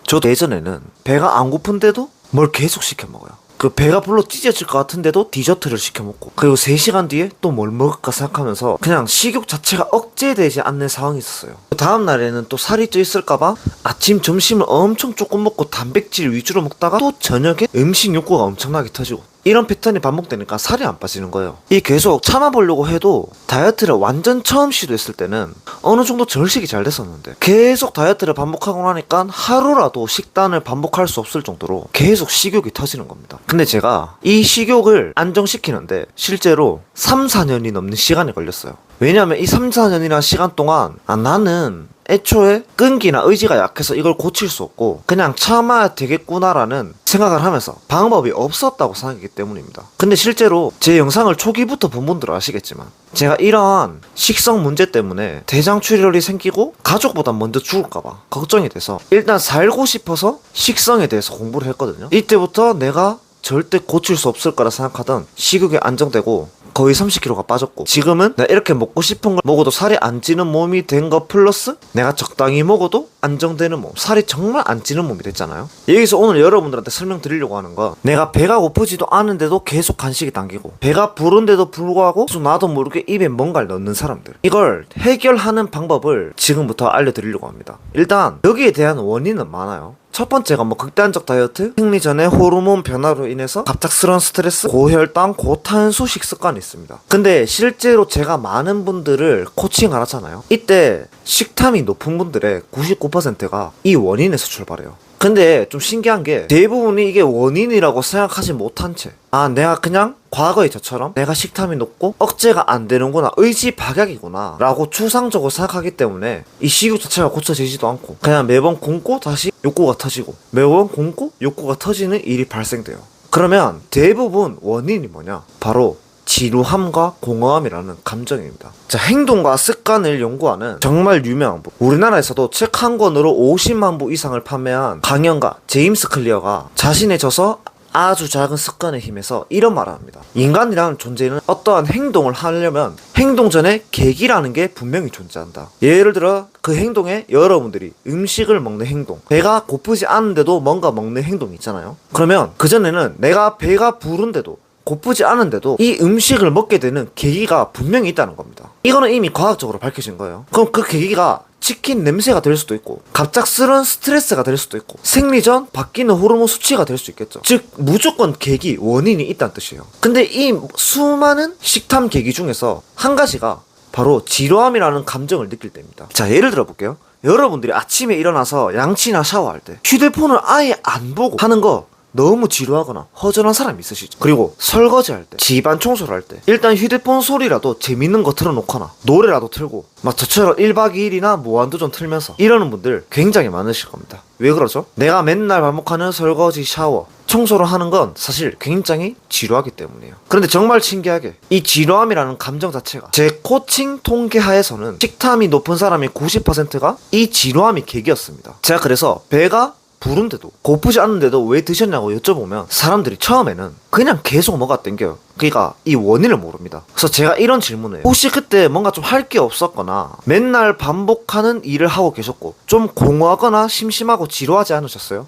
저도 예전에는 배가 안 고픈데도 뭘 계속 시켜 먹어요. 그 배가 불러 찢어질 것 같은데도 디저트를 시켜 먹고, 그리고 3시간 뒤에 또 뭘 먹을까 생각하면서 그냥 식욕 자체가 억제되지 않는 상황이 있었어요. 그 다음 날에는 또 살이 쪄 있을까봐 아침 점심을 엄청 조금 먹고 단백질 위주로 먹다가 또 저녁에 음식 욕구가 엄청나게 터지고, 이런 패턴이 반복되니까 살이 안 빠지는 거예요. 이 계속 참아보려고 해도 다이어트를 완전 처음 시도했을 때는 어느 정도 절식이 잘 됐었는데, 계속 다이어트를 반복하고 나니까 하루라도 식단을 반복할 수 없을 정도로 계속 식욕이 터지는 겁니다. 근데 제가 이 식욕을 안정시키는데 실제로 3-4년이 넘는 시간이 걸렸어요. 왜냐면 이 3-4년이라는 시간 동안 나는 애초에 끈기나 의지가 약해서 이걸 고칠 수 없고 그냥 참아야 되겠구나라는 생각을 하면서 방법이 없었다고 생각했기 때문입니다. 근데 실제로 제 영상을 초기부터 본 분들은 아시겠지만 제가 이러한 식성 문제 때문에 대장 출혈이 생기고 가족보다 먼저 죽을까봐 걱정이 돼서 일단 살고 싶어서 식성에 대해서 공부를 했거든요. 이때부터 내가 절대 고칠 수 없을 거라 생각하던 식욕이 안정되고 거의 30kg가 빠졌고, 지금은 내가 이렇게 먹고 싶은 걸 먹어도 살이 안 찌는 몸이 된 거 플러스 내가 적당히 먹어도 안정되는 몸, 살이 정말 안 찌는 몸이 됐잖아요. 여기서 오늘 여러분들한테 설명드리려고 하는 건, 내가 배가 고프지도 않은데도 계속 간식이 당기고 배가 부른데도 불구하고 계속 나도 모르게 입에 뭔가를 넣는 사람들, 이걸 해결하는 방법을 지금부터 알려드리려고 합니다. 일단 여기에 대한 원인은 많아요. 첫 번째가 극단적 다이어트, 생리 전에 호르몬 변화로 인해서 갑작스러운 스트레스, 고혈당, 고탄수 식습관이 있습니다. 근데 실제로 제가 많은 분들을 코칭을 하잖아요. 이때 식탐이 높은 분들의 99%가 이 원인에서 출발해요. 근데 좀 신기한 게 대부분이 이게 원인이라고 생각하지 못한 채 내가 그냥 과거의 저처럼 내가 식탐이 높고 억제가 안 되는구나, 의지 박약이구나 라고 추상적으로 생각하기 때문에 이 식욕 자체가 고쳐지지도 않고 그냥 매번 굶고 다시 욕구가 터지고 매번 굶고 욕구가 터지는 일이 발생돼요. 그러면 대부분 원인이 뭐냐? 바로 지루함과 공허함이라는 감정입니다. 자, 행동과 습관을 연구하는 정말 유명한 분, 우리나라에서도 책 한 권으로 50만 부 이상을 판매한 강연가 제임스 클리어가 자신의 저서 아주 작은 습관의 힘에서 이런 말을 합니다. 인간이라는 존재는 어떠한 행동을 하려면 행동 전에 계기라는 게 분명히 존재한다. 예를 들어 그 행동에 여러분들이 음식을 먹는 행동, 배가 고프지 않은데도 뭔가 먹는 행동이 있잖아요. 그러면 그전에는 내가 배가 부른데도 고프지 않은데도 이 음식을 먹게 되는 계기가 분명히 있다는 겁니다. 이거는 이미 과학적으로 밝혀진 거예요. 그럼 그 계기가 치킨 냄새가 될 수도 있고 갑작스러운 스트레스가 될 수도 있고 생리 전 바뀌는 호르몬 수치가 될 수 있겠죠. 즉 무조건 계기, 원인이 있다는 뜻이에요. 근데 이 수많은 식탐 계기 중에서 한 가지가 바로 지루함이라는 감정을 느낄 때입니다. 자, 예를 들어 볼게요. 여러분들이 아침에 일어나서 양치나 샤워할 때 휴대폰을 아예 안 보고 하는 거 너무 지루하거나 허전한 사람이 있으시죠. 그리고 설거지할 때, 집안 청소를 할 때 일단 휴대폰 소리라도 재밌는 거 틀어놓거나 노래라도 틀고 저처럼 1박 2일이나 무한도전 틀면서 이러는 분들 굉장히 많으실 겁니다. 왜 그러죠? 내가 맨날 반복하는 설거지, 샤워, 청소를 하는 건 사실 굉장히 지루하기 때문이에요. 그런데 정말 신기하게 이 지루함이라는 감정 자체가 제 코칭 통계하에서는 식탐이 높은 사람이 90%가 이 지루함이 계기였습니다. 제가 그래서 배가 부른데도 고프지 않는데도 왜 드셨냐고 여쭤보면 사람들이 처음에는 그냥 계속 뭐가 땡겨요. 그러니까 이 원인을 모릅니다. 그래서 제가 이런 질문을 해요. 혹시 그때 뭔가 좀 할 게 없었거나 맨날 반복하는 일을 하고 계셨고 좀 공허하거나 심심하고 지루하지 않으셨어요?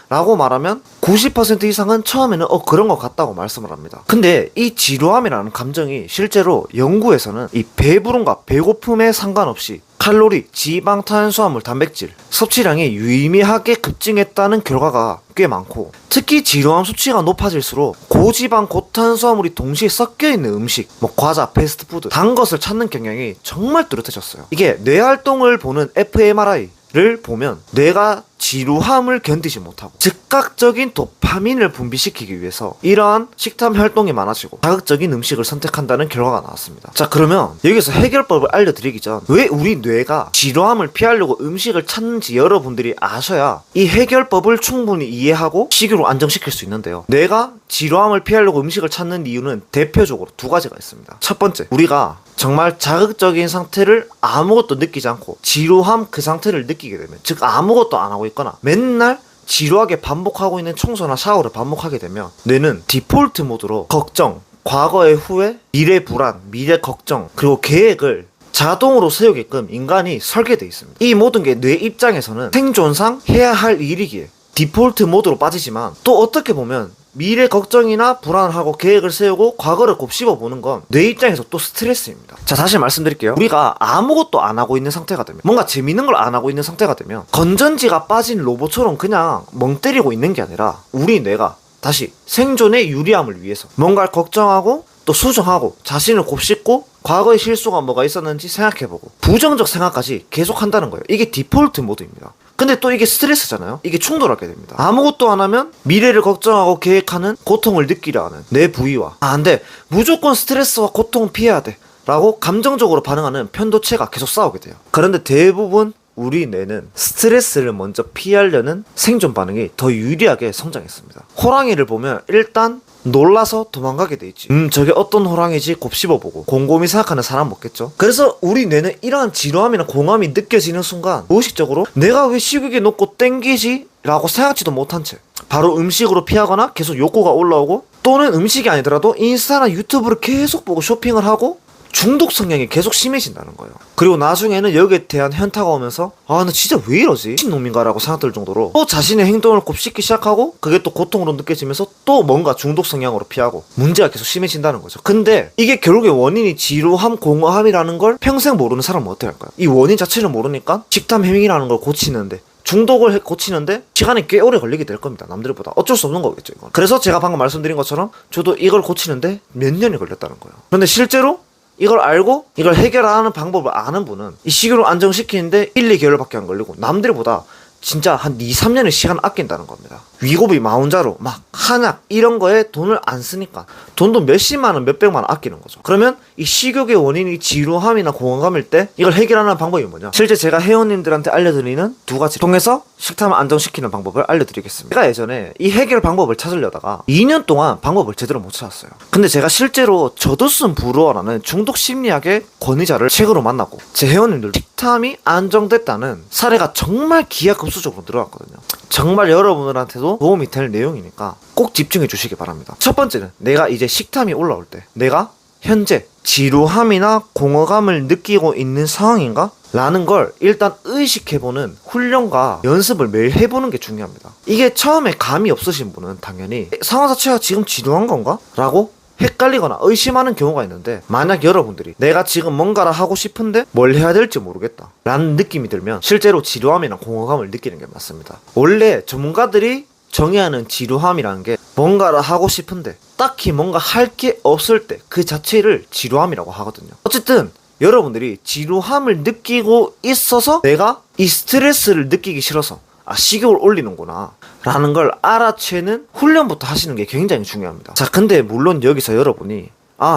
라고 말하면 90% 이상은 처음에는 그런 것 같다고 말씀을 합니다. 근데 이 지루함이라는 감정이 실제로 연구에서는 이 배부름과 배고픔에 상관없이 칼로리, 지방, 탄수화물, 단백질 섭취량이 유의미하게 급증했다는 결과가 꽤 많고, 특히 지루함 수치가 높아질수록 고지방, 고탄수화물이 동시에 섞여있는 음식, 과자, 패스트푸드, 단 것을 찾는 경향이 정말 뚜렷해졌어요. 이게 뇌활동을 보는 fMRI를 보면 뇌가 지루함을 견디지 못하고 즉각적인 도파민을 분비시키기 위해서 이러한 식탐 활동이 많아지고 자극적인 음식을 선택한다는 결과가 나왔습니다. 자, 그러면 여기서 해결법을 알려드리기 전 왜 우리 뇌가 지루함을 피하려고 음식을 찾는지 여러분들이 아셔야 이 해결법을 충분히 이해하고 식욕을 안정시킬 수 있는데요. 뇌가 지루함을 피하려고 음식을 찾는 이유는 대표적으로 두 가지가 있습니다. 첫 번째, 우리가 정말 자극적인 상태를 아무것도 느끼지 않고 지루함 그 상태를 느끼게 되면, 즉 아무것도 안 하고 있거나 맨날 지루하게 반복하고 있는 청소나 샤워를 반복하게 되면 뇌는 디폴트 모드로 걱정, 과거의 후회, 미래 불안, 미래 걱정, 그리고 계획을 자동으로 세우게끔 인간이 설계되어 있습니다. 이 모든 게 뇌 입장에서는 생존상 해야 할 일이기에 디폴트 모드로 빠지지만, 또 어떻게 보면 미래 걱정이나 불안하고 계획을 세우고 과거를 곱씹어보는 건 뇌 입장에서 또 스트레스입니다. 자, 다시 말씀드릴게요. 우리가 아무것도 안 하고 있는 상태가 되면, 뭔가 재밌는 걸 안 하고 있는 상태가 되면 건전지가 빠진 로봇처럼 그냥 멍 때리고 있는 게 아니라 우리 뇌가 다시 생존의 유리함을 위해서 뭔가를 걱정하고 또 수정하고 자신을 곱씹고 과거의 실수가 뭐가 있었는지 생각해보고 부정적 생각까지 계속 한다는 거예요. 이게 디폴트 모드입니다. 근데 또 이게 스트레스잖아요. 이게 충돌하게 됩니다. 아무것도 안 하면 미래를 걱정하고 계획하는 고통을 느끼려 하는 내 부위와, 안돼, 무조건 스트레스와 고통을 피해야 돼 라고 감정적으로 반응하는 편도체가 계속 싸우게 돼요. 그런데 대부분 우리 뇌는 스트레스를 먼저 피하려는 생존 반응이 더 유리하게 성장했습니다. 호랑이를 보면 일단 놀라서 도망가게 돼 있지. 저게 어떤 호랑이지 곱씹어보고 곰곰이 생각하는 사람 없겠죠. 그래서 우리 뇌는 이러한 지루함이나 공허함이 느껴지는 순간 무의식적으로 내가 왜 식욕에 놓고 땡기지? 라고 생각지도 못한 채 바로 음식으로 피하거나 계속 욕구가 올라오고, 또는 음식이 아니더라도 인스타나 유튜브를 계속 보고 쇼핑을 하고 중독 성향이 계속 심해진다는 거예요. 그리고 나중에는 여기에 대한 현타가 오면서 나 진짜 왜 이러지? 미친놈인가? 라고 생각될 정도로 또 자신의 행동을 곱씹기 시작하고, 그게 또 고통으로 느껴지면서 또 뭔가 중독 성향으로 피하고 문제가 계속 심해진다는 거죠. 근데 이게 결국에 원인이 지루함, 공허함이라는 걸 평생 모르는 사람은 어떻게 할까요? 이 원인 자체를 모르니까 식탐 해밍이라는 걸 고치는데, 중독을 고치는데 시간이 꽤 오래 걸리게 될 겁니다. 남들보다. 어쩔 수 없는 거겠죠, 이건. 그래서 제가 방금 말씀드린 것처럼 저도 이걸 고치는데 몇 년이 걸렸다는 거예요. 그런데 실제로 이걸 알고 이걸 해결하는 방법을 아는 분은 이 식욕을 안정시키는데 1, 2개월밖에 안 걸리고 남들보다 진짜 한 2, 3년의 시간 아낀다는 겁니다. 위고비, 마운자로 막 한약 이런 거에 돈을 안 쓰니까 돈도 몇십만원, 몇백만원 아끼는 거죠. 그러면 이 식욕의 원인이 지루함이나 공허감일 때 이걸 해결하는 방법이 뭐냐? 실제 제가 회원님들한테 알려드리는 두 가지 통해서 식탐을 안정시키는 방법을 알려드리겠습니다. 제가 예전에 이 해결 방법을 찾으려다가 2년 동안 방법을 제대로 못 찾았어요. 근데 제가 실제로 저도슨 브루어라는 중독 심리학의 권위자를 책으로 만나고 제 회원님들 식탐이 안정됐다는 사례가 정말 기하급수적으로 늘어났거든요. 정말 여러분들한테도 도움이 될 내용이니까 꼭 집중해 주시기 바랍니다. 첫 번째는 내가 이제 식탐이 올라올 때 내가 현재 지루함이나 공허감을 느끼고 있는 상황인가? 라는 걸 일단 의식해보는 훈련과 연습을 매일 해보는 게 중요합니다. 이게 처음에 감이 없으신 분은 당연히 상황 자체가 지금 지루한 건가? 라고 헷갈리거나 의심하는 경우가 있는데, 만약 여러분들이 내가 지금 뭔가를 하고 싶은데 뭘 해야 될지 모르겠다 라는 느낌이 들면 실제로 지루함이나 공허감을 느끼는 게 맞습니다. 원래 전문가들이 정의하는 지루함이라는 게 뭔가를 하고 싶은데 딱히 뭔가 할 게 없을 때 그 자체를 지루함이라고 하거든요. 어쨌든 여러분들이 지루함을 느끼고 있어서 내가 이 스트레스를 느끼기 싫어서 식욕을 올리는구나 라는 걸 알아채는 훈련부터 하시는 게 굉장히 중요합니다. 자, 근데 물론 여기서 여러분이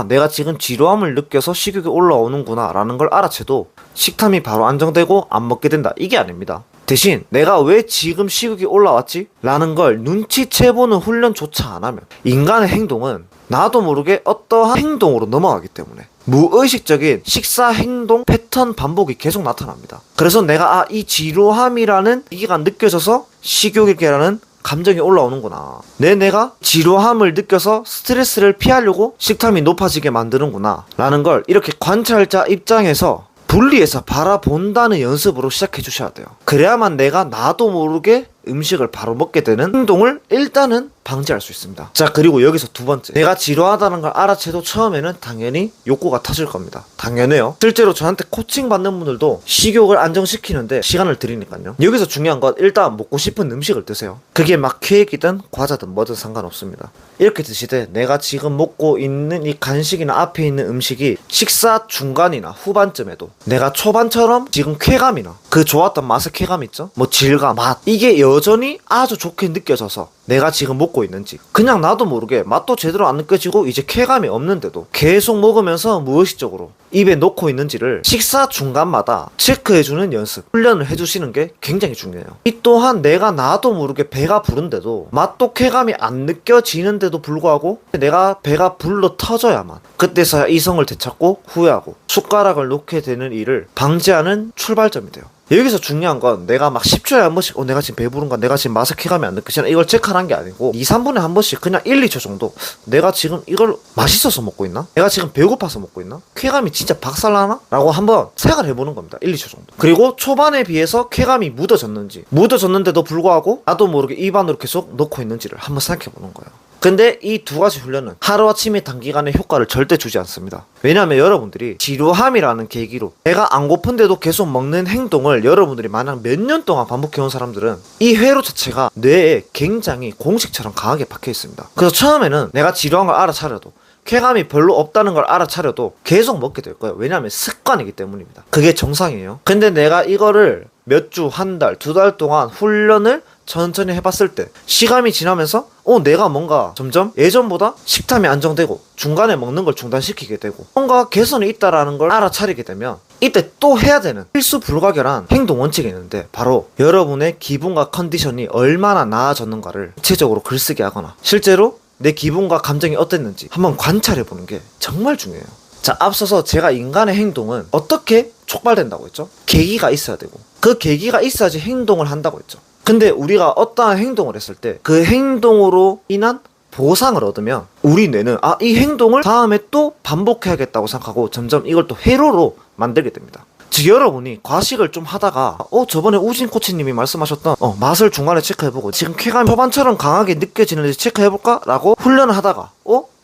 내가 지금 지루함을 느껴서 식욕이 올라오는구나 라는 걸 알아채도 식탐이 바로 안정되고 안 먹게 된다, 이게 아닙니다. 대신 내가 왜 지금 식욕이 올라왔지? 라는 걸 눈치채보는 훈련조차 안 하면 인간의 행동은 나도 모르게 어떠한 행동으로 넘어가기 때문에 무의식적인 식사 행동 패턴 반복이 계속 나타납니다. 그래서 내가 이 지루함이라는 이기가 느껴져서 식욕이라는 감정이 올라오는구나, 내가 지루함을 느껴서 스트레스를 피하려고 식탐이 높아지게 만드는구나 라는 걸 이렇게 관찰자 입장에서 분리해서 바라본다는 연습으로 시작해 주셔야 돼요. 그래야만 내가 나도 모르게 음식을 바로 먹게 되는 행동을 일단은 방지할 수 있습니다. 자, 그리고 여기서 두 번째, 내가 지루하다는 걸 알아채도 처음에는 당연히 욕구가 터질 겁니다. 당연해요. 실제로 저한테 코칭 받는 분들도 식욕을 안정시키는데 시간을 들이니까요. 여기서 중요한 건 일단 먹고 싶은 음식을 드세요. 그게 막 케이크든 과자든 뭐든 상관없습니다. 이렇게 드시되 내가 지금 먹고 있는 이 간식이나 앞에 있는 음식이 식사 중간이나 후반쯤에도 내가 초반처럼 지금 쾌감이나 그 좋았던 맛의 쾌감 있죠? 뭐 질감, 맛, 이게 여전히 아주 좋게 느껴져서 내가 지금 먹고 있는지, 그냥 나도 모르게 맛도 제대로 안 느껴지고 이제 쾌감이 없는데도 계속 먹으면서 무의식적으로 입에 넣고 있는지를 식사 중간마다 체크해주는 연습, 훈련을 해주시는 게 굉장히 중요해요. 이 또한 내가 나도 모르게 배가 부른데도 맛도 쾌감이 안 느껴지는데도 불구하고 내가 배가 불러 터져야만 그때서야 이성을 되찾고 후회하고 숟가락을 놓게 되는 일을 방지하는 출발점이 돼요. 여기서 중요한 건 내가 막 10초에 한 번씩 내가 지금 배부른가, 내가 지금 맛의 쾌감이 안 느껴지나, 이걸 체크하는 게 아니고 2, 3분에 한 번씩 그냥 1, 2초 정도 내가 지금 이걸 맛있어서 먹고 있나? 내가 지금 배고파서 먹고 있나? 쾌감이 진짜 박살나나? 라고 한번 생각을 해보는 겁니다. 1, 2초 정도. 그리고 초반에 비해서 쾌감이 묻어졌는데도 불구하고 나도 모르게 입안으로 계속 넣고 있는지를 한번 생각해보는 거예요. 근데 이 두 가지 훈련은 하루아침에 단기간에 효과를 절대 주지 않습니다. 왜냐하면 여러분들이 지루함이라는 계기로 배가 안 고픈데도 계속 먹는 행동을 여러분들이 만약 몇 년 동안 반복해온 사람들은 이 회로 자체가 뇌에 굉장히 공식처럼 강하게 박혀 있습니다. 그래서 처음에는 내가 지루한 걸 알아차려도, 쾌감이 별로 없다는 걸 알아차려도 계속 먹게 될 거예요. 왜냐하면 습관이기 때문입니다. 그게 정상이에요. 근데 내가 이거를 몇 주, 한 달, 두 달 동안 훈련을 천천히 해봤을 때 시간이 지나면서 내가 뭔가 점점 예전보다 식탐이 안정되고 중간에 먹는 걸 중단시키게 되고 뭔가 개선이 있다라는 걸 알아차리게 되면 이때 또 해야 되는 필수 불가결한 행동 원칙이 있는데, 바로 여러분의 기분과 컨디션이 얼마나 나아졌는가를 구체적으로 글쓰기 하거나 실제로 내 기분과 감정이 어땠는지 한번 관찰해보는 게 정말 중요해요. 자, 앞서서 제가 인간의 행동은 어떻게 촉발된다고 했죠? 계기가 있어야 되고 그 계기가 있어야지 행동을 한다고 했죠. 근데 우리가 어떠한 행동을 했을 때 그 행동으로 인한 보상을 얻으면 우리 뇌는 이 행동을 다음에 또 반복해야겠다고 생각하고 점점 이걸 또 회로로 만들게 됩니다. 즉 여러분이 과식을 좀 하다가 저번에 우진 코치님이 말씀하셨던 맛을 중간에 체크해보고 지금 쾌감이 초반처럼 강하게 느껴지는지 체크해볼까? 라고 훈련을 하다가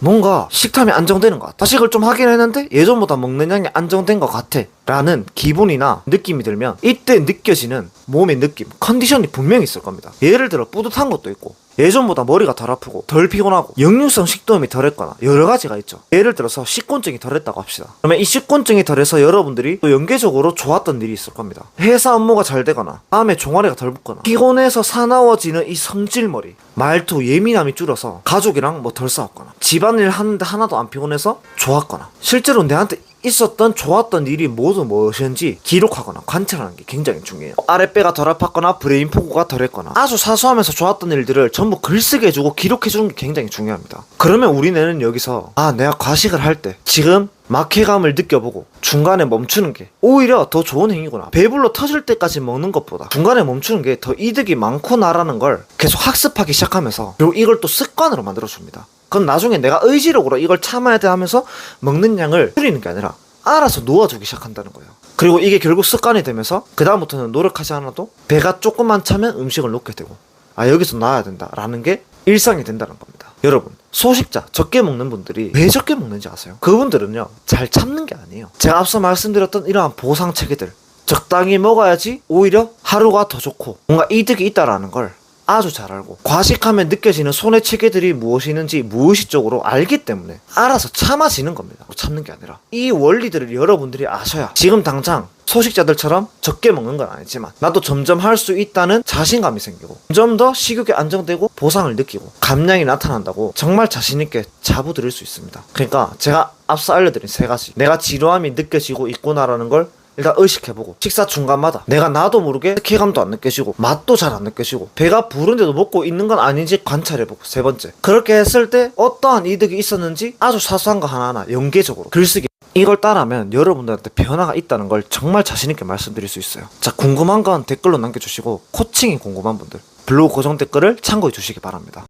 뭔가 식탐이 안정되는 것 같아, 과식을 좀 하긴 했는데 예전보다 먹는 양이 안정된 것 같아 라는 기분이나 느낌이 들면 이때 느껴지는 몸의 느낌, 컨디션이 분명히 있을 겁니다. 예를 들어 뿌듯한 것도 있고, 예전보다 머리가 덜 아프고 덜 피곤하고 역류성 식도염이 덜했거나 여러 가지가 있죠. 예를 들어서 식곤증이 덜했다고 합시다. 그러면 이 식곤증이 덜해서 여러분들이 또 연계적으로 좋았던 일이 있을 겁니다. 회사 업무가 잘 되거나 마음에 종아리가 덜 붙거나 피곤해서 사나워지는 이 성질머리, 말투, 예민함이 줄어서 가족이랑 뭐 덜 싸웠거나 집안일 하는데 하나도 안 피곤해서 좋았거나 실제로 내한테 있었던 좋았던 일이 모두 무엇인지 기록하거나 관찰하는 게 굉장히 중요해요. 아랫배가 덜 아팠거나 브레인 포구가 덜했거나 아주 사소하면서 좋았던 일들을 전부 글쓰게 해주고 기록해주는 게 굉장히 중요합니다. 그러면 우리는 여기서 내가 과식을 할 때 지금 막회감을 느껴보고 중간에 멈추는 게 오히려 더 좋은 행위구나, 배불러 터질 때까지 먹는 것보다 중간에 멈추는 게 더 이득이 많구나라는 걸 계속 학습하기 시작하면서, 그리고 이걸 또 습관으로 만들어줍니다. 그럼 나중에 내가 의지력으로 이걸 참아야 돼 하면서 먹는 양을 줄이는 게 아니라 알아서 놓아주기 시작한다는 거예요. 그리고 이게 결국 습관이 되면서 그 다음부터는 노력하지 않아도 배가 조금만 차면 음식을 놓게 되고 여기서 놔야 된다 라는 게 일상이 된다는 겁니다. 여러분, 소식자 적게 먹는 분들이 왜 적게 먹는지 아세요? 그분들은요 잘 참는 게 아니에요. 제가 앞서 말씀드렸던 이러한 보상 체계들, 적당히 먹어야지 오히려 하루가 더 좋고 뭔가 이득이 있다라는 걸 아주 잘 알고, 과식하면 느껴지는 손해 체계들이 무엇이 있는지 무의식적으로 알기 때문에 알아서 참아지는 겁니다. 참는 게 아니라 이 원리들을 여러분들이 아셔야 지금 당장 소식자들처럼 적게 먹는 건 아니지만 나도 점점 할 수 있다는 자신감이 생기고 좀 더 식욕이 안정되고 보상을 느끼고 감량이 나타난다고 정말 자신있게 자부드릴 수 있습니다. 그러니까 제가 앞서 알려드린 세 가지, 내가 지루함이 느껴지고 있구나라는 걸 일단 의식해보고, 식사 중간마다 내가 나도 모르게 쾌감도 안 느껴지고 맛도 잘 안 느껴지고 배가 부른데도 먹고 있는 건 아닌지 관찰해보고, 세 번째, 그렇게 했을 때 어떠한 이득이 있었는지 아주 사소한 거 하나하나 연계적으로 글쓰기, 이걸 따라하면 여러분들한테 변화가 있다는 걸 정말 자신있게 말씀드릴 수 있어요. 자, 궁금한 건 댓글로 남겨주시고 코칭이 궁금한 분들 블로그 고정 댓글을 참고해 주시기 바랍니다.